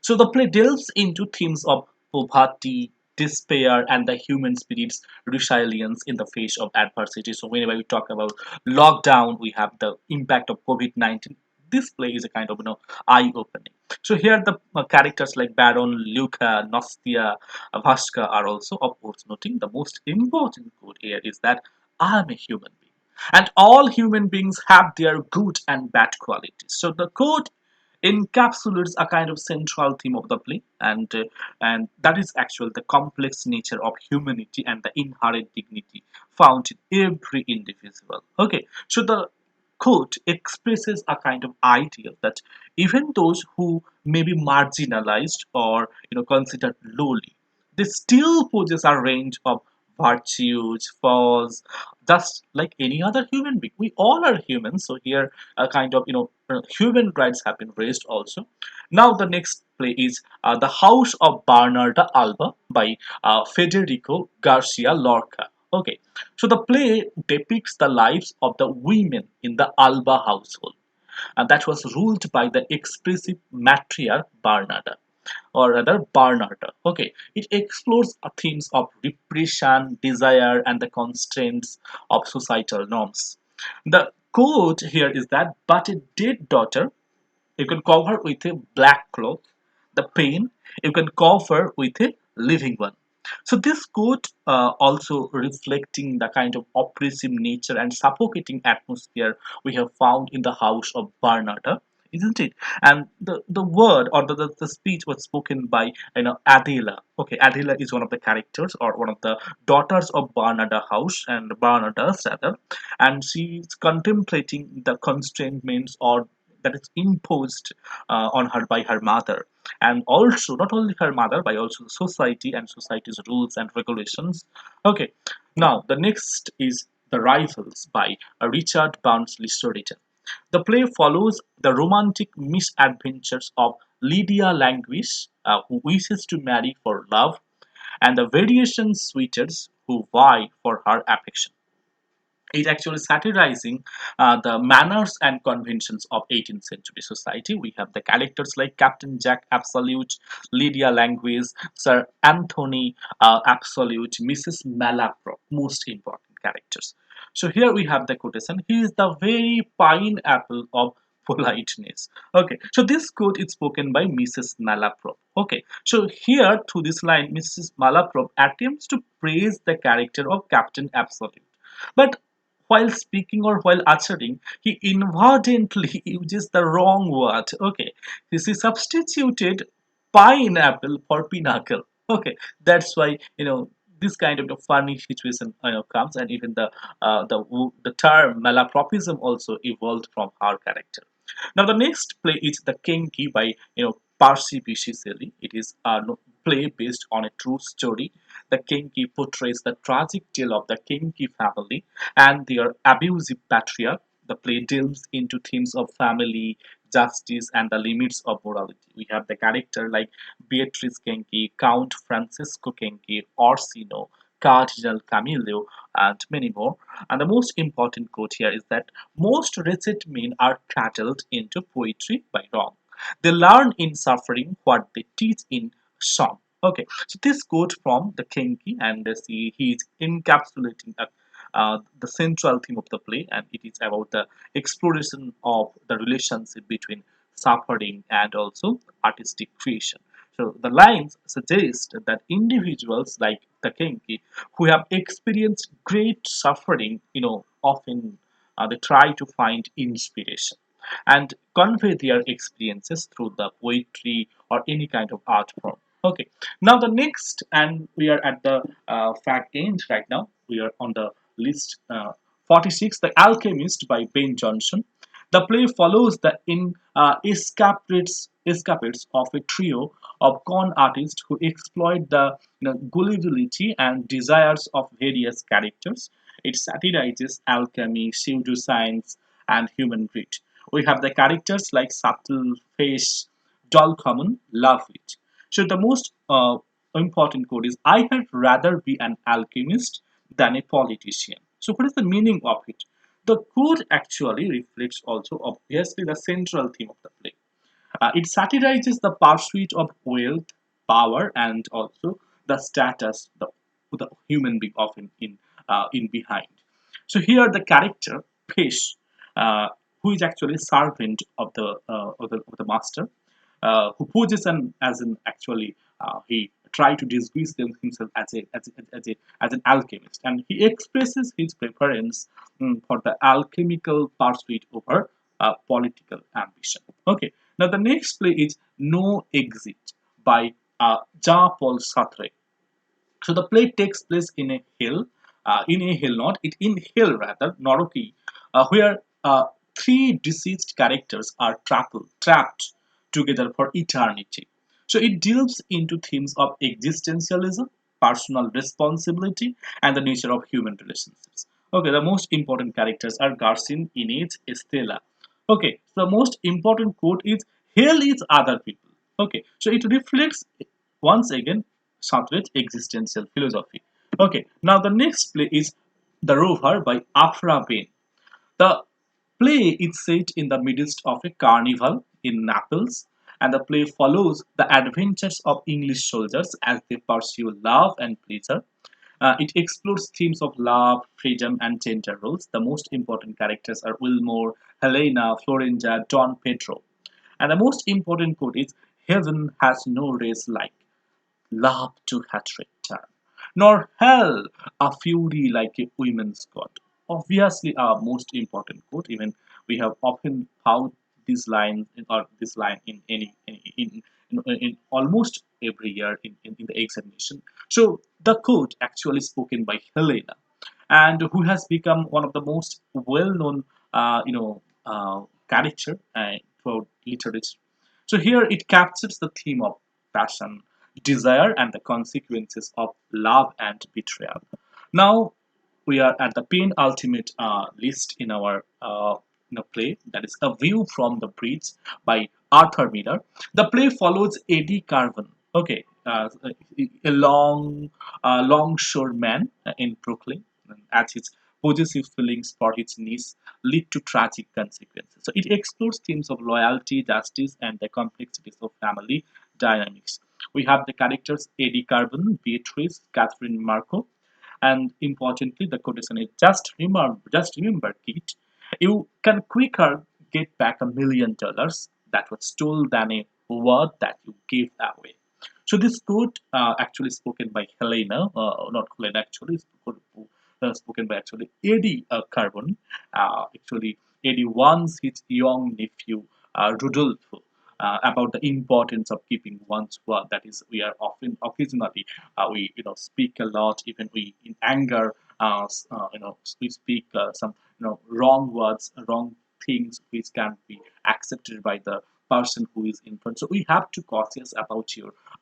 So, the play delves into themes of poverty, despair, and the human spirit's resilience in the face of adversity. So, whenever we talk about lockdown, we have the impact of COVID-19. This play is a kind of eye-opening. So here the characters like Baron, Luca, Nostia, Vaska are also of course noting. The most important quote here is that I am a human being. And all human beings have their good and bad qualities. So the quote encapsulates a kind of central theme of the play, and that is actually the complex nature of humanity and the inherent dignity found in every individual. Okay, so the quote expresses a kind of idea that even those who may be marginalized or considered lowly, they still possess a range of virtues, flaws, just like any other human being. We all are humans, so here a kind of human rights have been raised also. Now the next play is The House of Bernarda Alba by Federico Garcia Lorca. Okay, so the play depicts the lives of the women in the Alba household, and that was ruled by the expressive matriarch Bernarda, or rather Bernarda. Okay, it explores themes of repression, desire, and the constraints of societal norms. The quote here is that, but a dead daughter you can cover with a black cloth. The pain you can cover with a living one. So this quote also reflecting the kind of oppressive nature and suffocating atmosphere we have found in the house of Bernarda, isn't it? And the word or the speech was spoken by Adela. Okay, Adela is one of the characters or one of the daughters of Bernarda house and Bernarda rather, and she is contemplating the constraints or that is imposed on her by her mother, and also not only her mother but also society and society's rules and regulations. Okay, now the next is The Rivals by Richard Barnsley Storytell. The play follows the romantic misadventures of Lydia Languish, who wishes to marry for love, and the variation suitors who vie for her affection. It actually satirizing the manners and conventions of 18th century society. We have the characters like Captain Jack Absolute, Lydia Language, Sir Anthony Absolute, Mrs. Malaprop, most important characters. So here we have the quotation, he is the very pineapple of politeness. Okay, so this quote is spoken by Mrs. Malaprop. Okay, so here through this line, Mrs. Malaprop attempts to praise the character of Captain Absolute. But while speaking or while uttering, he inadvertently uses the wrong word. Okay, this is substituted pineapple for pinnacle. Okay, that's why this kind of funny situation comes, and even the term malapropism also evolved from our character. Now the next play is The Kenki by Percy Bysshe Shelley. It is a play based on a true story. The Kenki portrays the tragic tale of the Kenki family and their abusive patriarch. The play delves into themes of family, justice, and the limits of morality. We have the character like Beatrice Kenki, Count Francisco Kenki, Orsino, Cardinal Camillo, and many more. And the most important quote here is that most wretched men are cradled into poetry by wrong. They learn in suffering what they teach in song. Okay, so this quote from the Kenki, and he is encapsulating the central theme of the play, and it is about the exploration of the relationship between suffering and also artistic creation. So the lines suggest that individuals like the Kenki who have experienced great suffering, often they try to find inspiration and convey their experiences through the poetry or any kind of art form. Okay, now the next, and we are at the fact end right now. We are on the list 46, The Alchemist by Ben Jonson. The play follows the escapades of a trio of con artists who exploit the gullibility and desires of various characters. It satirizes alchemy, pseudoscience, and human greed. We have the characters like subtle face, dull common, love it. So the most important quote is, I had rather be an alchemist than a politician. So what is the meaning of it? The quote actually reflects also obviously the central theme of the play. It satirizes the pursuit of wealth, power, and also the status the human being often in behind. So here the character Pesh, who is actually servant of the master, who poses as an actually he tried to disguise himself as an alchemist, and he expresses his preference for the alchemical pursuit over political ambition. Okay, now the next play is No Exit by Jean-Paul Sartre. So the play takes place in a hill, not it in hill rather, Noroki, where three deceased characters are trapped together for eternity. So it delves into themes of existentialism, personal responsibility, and the nature of human relationships. Okay, the most important characters are Garcin, Inez, Estela. Okay, so the most important quote is hell is other people. Okay, so it reflects once again Sartre's existential philosophy. Okay, now the next play is The Rover by Afra Bain. The play is set in the midst of a carnival in Naples, and the play follows the adventures of English soldiers as they pursue love and pleasure. It explores themes of love, freedom, and gender roles. The most important characters are Wilmore, Helena, Florinda, Don Pedro. And the most important quote is, Heaven has no race like love to hatred turn, nor hell a fury like a women's god. Obviously, our most important quote. Even we have often found this line in almost every year in the examination. So the quote actually spoken by Helena, and who has become one of the most well-known, character for literature. So here it captures the theme of passion, desire, and the consequences of love and betrayal. Now we are at the penultimate list in our play, that is A View from the Bridge by Arthur Miller. The play follows Eddie Carvan, okay, a longshore man in Brooklyn, as his possessive feelings for his niece lead to tragic consequences. So it explores themes of loyalty, justice, and the complexities of family dynamics. We have the characters Eddie Carbon, Beatrice, Catherine Marco, and importantly, the quotation is, just remember, Kate, you can quicker get back $1 million that was stolen than a word that you gave away. So this quote actually spoken by Helena, not Helena actually, spoken by actually Eddie Carbon. Actually, Eddie warns his young nephew Rodolfo about the importance of keeping one's word. That is, we are often occasionally we speak a lot, even we in anger, we speak some wrong words, wrong things which can be accepted by the person who is in front. So we have to cautious about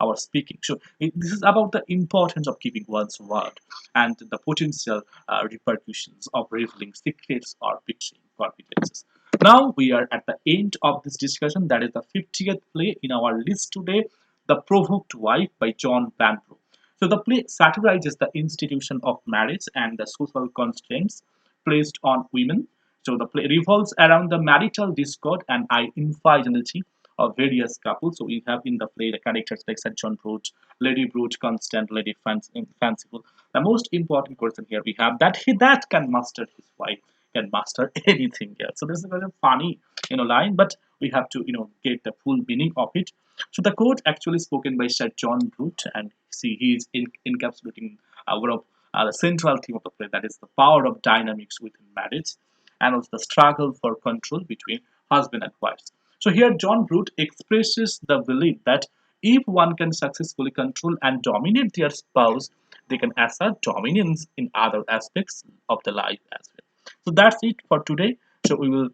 our speaking. So this is about the importance of keeping one's word and the potential repercussions of revealing secrets or betraying confidences. Now we are at the end of this discussion. That is the 50th play in our list today, The Provoked Wife by John Vanbrugh. So the play satirizes the institution of marriage and the social constraints placed on women. So the play revolves around the marital discord and infidelity of various couples. So we have in the play the characters like Sir John Brooch, Lady Brooch, Constant, Lady Fanciful. The most important question here we have that he that can master his wife can master anything else. So this is a very funny line, but we have to get the full meaning of it. So the quote actually spoken by Sir John Brute, and see he is encapsulating one of the central theme of the play, that is the power of dynamics within marriage, and also the struggle for control between husband and wife. So here John Brute expresses the belief that if one can successfully control and dominate their spouse, they can assert dominance in other aspects of the life as well. So that's it for today. So we will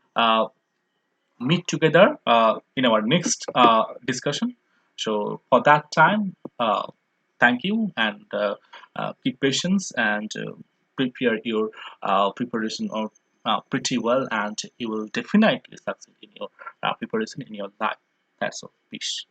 meet together in our next discussion. So for that time, thank you, and keep patience, and prepare your preparation of pretty well, and you will definitely succeed in your preparation in your life. That's all. Peace.